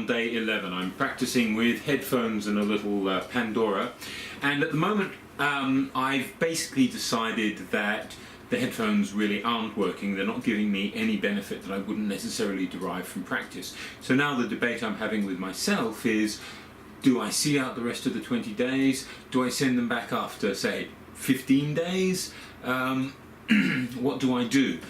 on day 11. I'm practicing with headphones and a little Pandora, and at the moment I've basically decided that the headphones really aren't working. They're not giving me any benefit that I wouldn't necessarily derive from practice. So now the debate I'm having with myself is, do I see out the rest of the 20 days? Do I send them back after, say, 15 days? What do I do?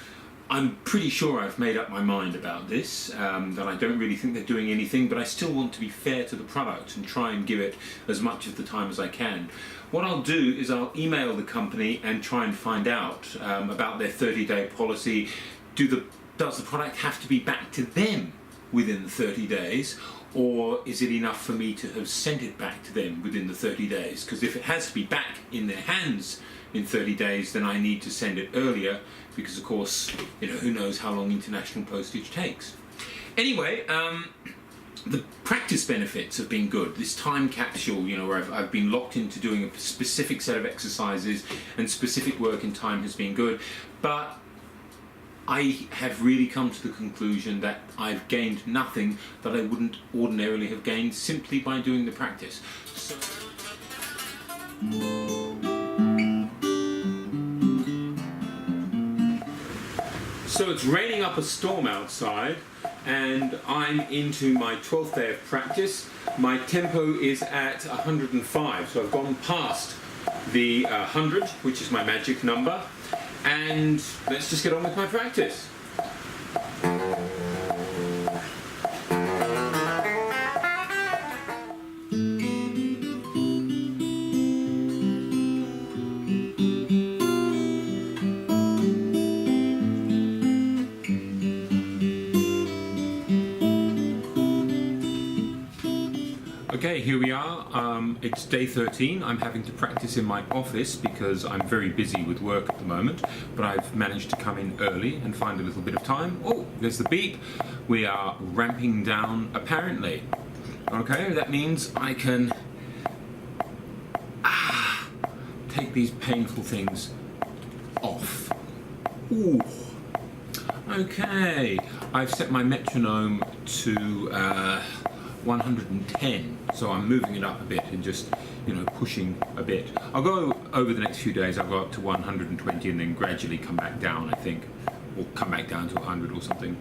I'm pretty sure I've made up my mind about this, that I don't really think they're doing anything, but I still want to be fair to the product and try and give it as much of the time as I can. What I'll do is I'll email the company and try and find out about their 30-day policy. Does the product have to be back to them within the 30 days? Or is it enough for me to have sent it back to them within the 30 days? Because if it has to be back in their hands in 30 days, then I need to send it earlier, because of course, who knows how long international postage takes. Anyway, the practice benefits have been good. This time capsule, where I've been locked into doing a specific set of exercises and specific work in time has been good. But I have really come to the conclusion that I've gained nothing that I wouldn't ordinarily have gained simply by doing the practice. So it's raining up a storm outside, and I'm into my 12th day of practice. My tempo is at 105, so I've gone past the 100, which is my magic number, and let's just get on with my practice. Okay, here we are. It's day 13. I'm having to practice in my office because I'm very busy with work at the moment, but I've managed to come in early and find a little bit of time. Oh, there's the beep. We are ramping down, apparently. Okay, that means I can take these painful things off. Ooh. Okay, I've set my metronome to 110, so I'm moving it up a bit and just, pushing a bit. I'll go over the next few days, I'll go up to 120 and then gradually come back down, I think, or come back down to 100 or something.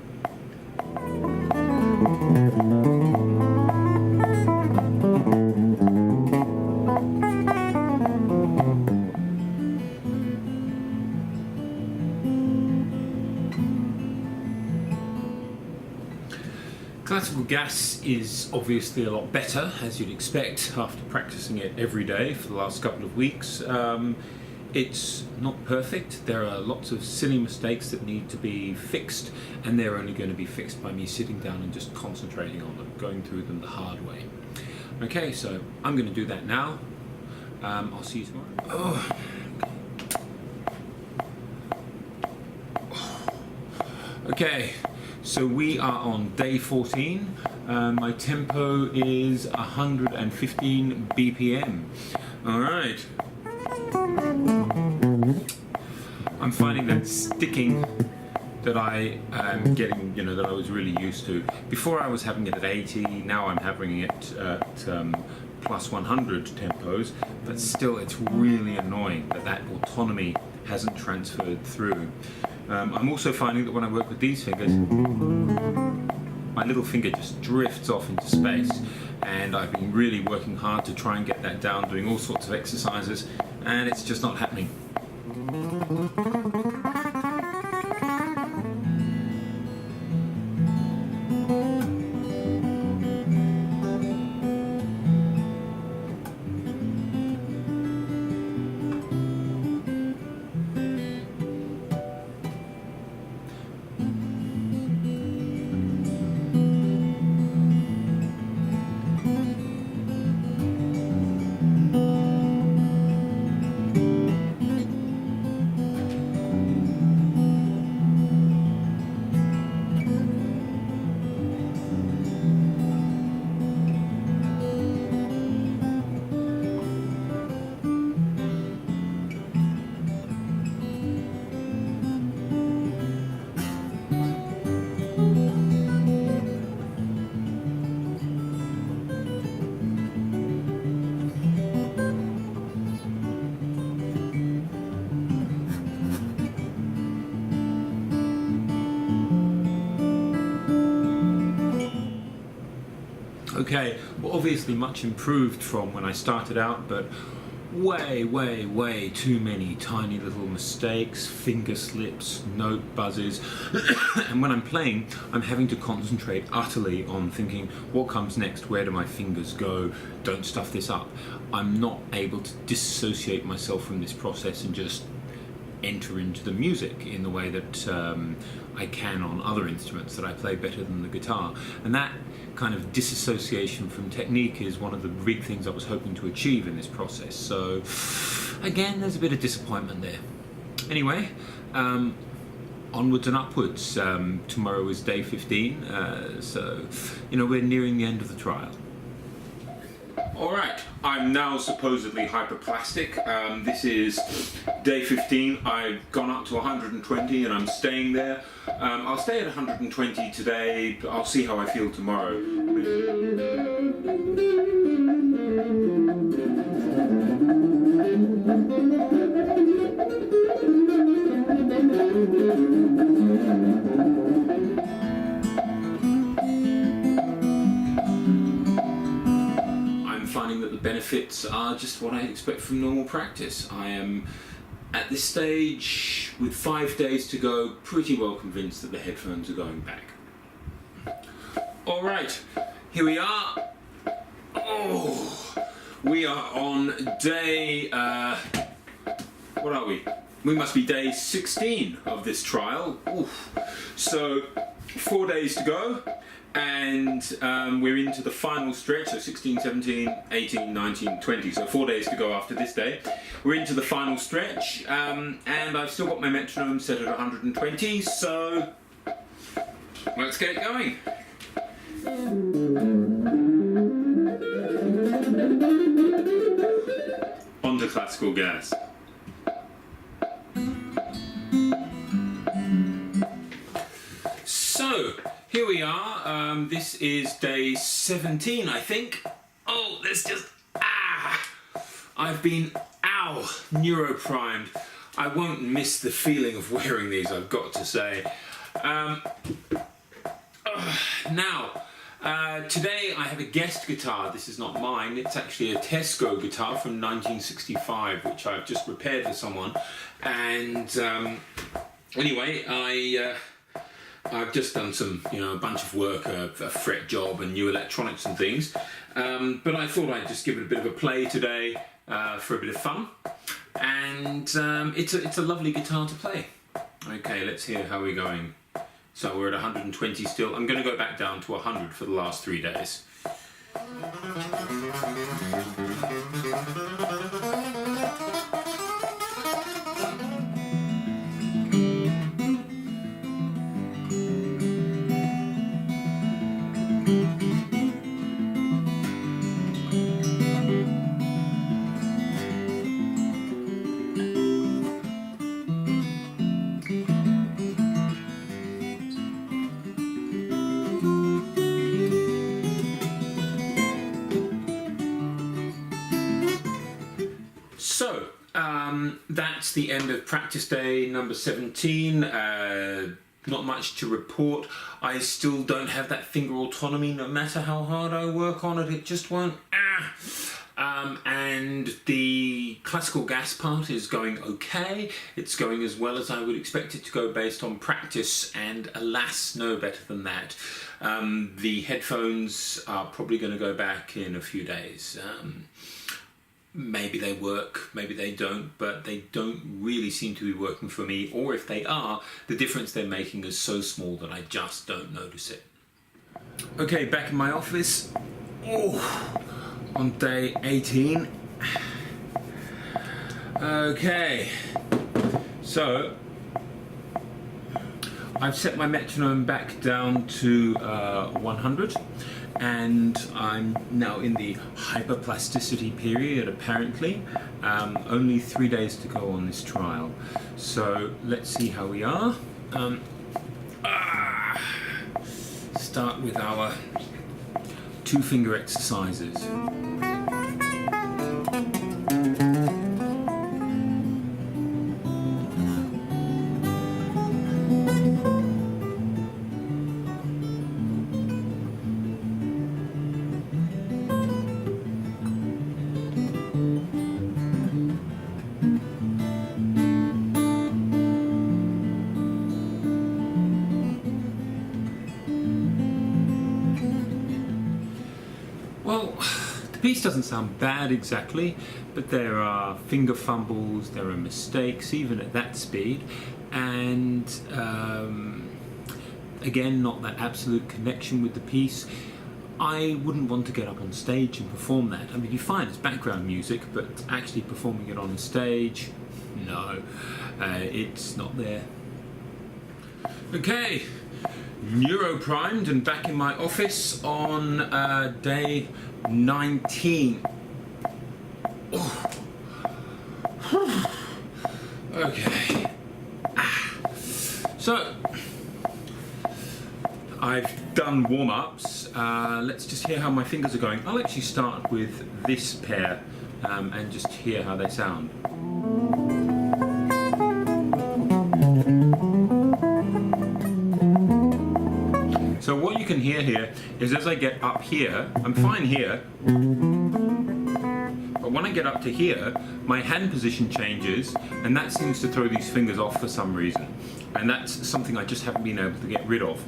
Classical gas is obviously a lot better, as you'd expect, after practicing it every day for the last couple of weeks. It's not perfect. There are lots of silly mistakes that need to be fixed, and they're only going to be fixed by me sitting down and just concentrating on them, going through them the hard way. Okay, so I'm going to do that now. I'll see you tomorrow. Okay. So we are on day 14. My tempo is 115 BPM. All right. I'm finding that sticking that I am getting, that I was really used to. Before I was having it at 80, now I'm having it at plus 100 tempos, but still it's really annoying that autonomy hasn't transferred through. I'm also finding that when I work with these fingers, my little finger just drifts off into space, and I've been really working hard to try and get that down, doing all sorts of exercises, and it's just not happening. Okay, well, obviously much improved from when I started out, but way too many tiny little mistakes, finger slips, note buzzes, and when I'm playing, I'm having to concentrate utterly on thinking, what comes next, where do my fingers go, don't stuff this up. I'm not able to disassociate myself from this process and just enter into the music in the way that I can on other instruments that I play better than the guitar. And that kind of disassociation from technique is one of the big things I was hoping to achieve in this process. So again, there's a bit of disappointment there. Anyway, onwards and upwards. Tomorrow is day 15, so we're nearing the end of the trial. Alright, I'm now supposedly hyperplastic. This is day 15. I've gone up to 120 and I'm staying there. I'll stay at 120 today. I'll see how I feel tomorrow. Finding that the benefits are just what I expect from normal practice. I am at this stage, with 5 days to go, pretty well convinced that the headphones are going back. Alright, here we are. Oh, we are on day, what are we? We must be day 16 of this trial. Oof. So, 4 days to go. And we're into the final stretch, so 16, 17, 18, 19, 20, so 4 days to go after this day. We're into the final stretch, and I've still got my metronome set at 120, so let's get going. On to classical gas. So, here we are. This is day 17, I think. Oh, there's just... I've been, neuroprimed. I won't miss the feeling of wearing these, I've got to say. Now, today I have a guest guitar. This is not mine. It's actually a Tesco guitar from 1965, which I've just repaired for someone. And anyway, I've just done some, a bunch of work, a fret job and new electronics and things. But I thought I'd just give it a bit of a play today for a bit of fun. And it's a lovely guitar to play. Okay, let's hear how we're going. So we're at 120 still. I'm going to go back down to 100 for the last 3 days. So, that's the end of practice day number 17. Not much to report. I still don't have that finger autonomy. No matter how hard I work on it, it just won't. And the classical gas part is going okay. It's going as well as I would expect it to go based on practice, and alas, no better than that. The headphones are probably going to go back in a few days. Maybe they work, maybe they don't, but they don't really seem to be working for me, or if they are, the difference they're making is so small that I just don't notice it. Okay, back in my office. On day 18. Okay, so I've set my metronome back down to 100. And I'm now in the hyperplasticity period, apparently. Only 3 days to go on this trial. So let's see how we are. Start with our 2-finger exercises. piece doesn't sound bad exactly, but there are finger fumbles, there are mistakes, even at that speed, and again, not that absolute connection with the piece. I wouldn't want to get up on stage and perform that. I mean, it'd be fine as background music, but actually performing it on stage, no, it's not there. Okay, neuro-primed and back in my office on day 19. Oh. Okay. So, I've done warm-ups. Let's just hear how my fingers are going. I'll actually start with this pair and just hear how they sound. So what you can hear here is as I get up here, I'm fine here, but when I get up to here, my hand position changes, and that seems to throw these fingers off for some reason. And that's something I just haven't been able to get rid of.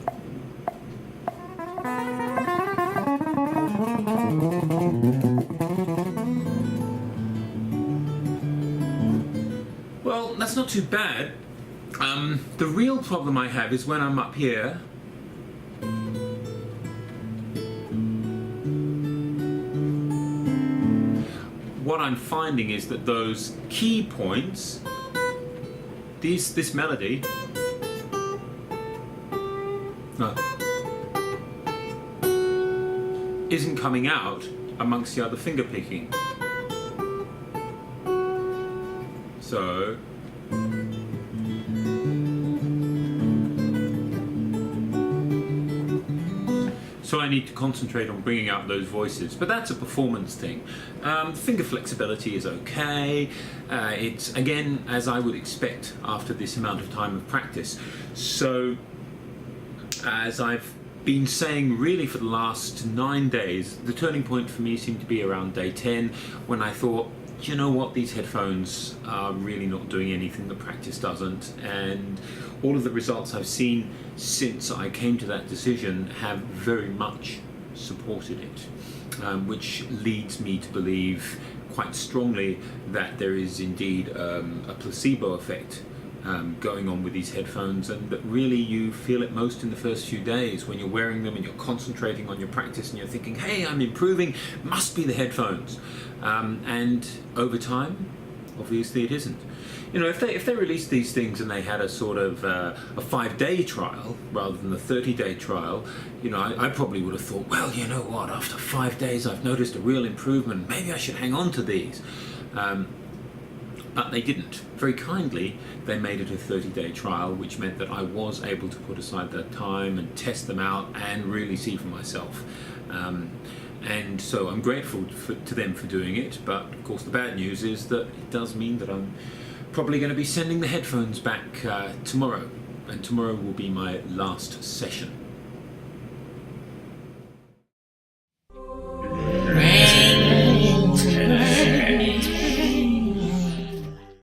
Well, that's not too bad. The real problem I have is when I'm up here. What I'm finding is that those key points, this melody, isn't coming out amongst the other finger picking. So I need to concentrate on bringing out those voices, but that's a performance thing. Finger flexibility is okay. It's, again, as I would expect after this amount of time of practice. So, as I've been saying really for the last 9 days, the turning point for me seemed to be around day 10, when I thought, you know what, these headphones are really not doing anything that practice doesn't, and all of the results I've seen since I came to that decision have very much supported it, which leads me to believe quite strongly that there is indeed a placebo effect going on with these headphones, and that really you feel it most in the first few days when you're wearing them and you're concentrating on your practice and you're thinking, hey, I'm improving, must be the headphones. And over time, obviously it isn't. You know, if they released these things and they had a sort of a 5-day trial rather than a 30-day trial, you know, I probably would have thought, well, you know what, after 5 days I've noticed a real improvement, maybe I should hang on to these. But they didn't. Very kindly, they made it a 30-day trial, which meant that I was able to put aside that time and test them out and really see for myself. And so I'm grateful to them for doing it, but of course the bad news is that it does mean that I'm probably going to be sending the headphones back tomorrow, and tomorrow will be my last session.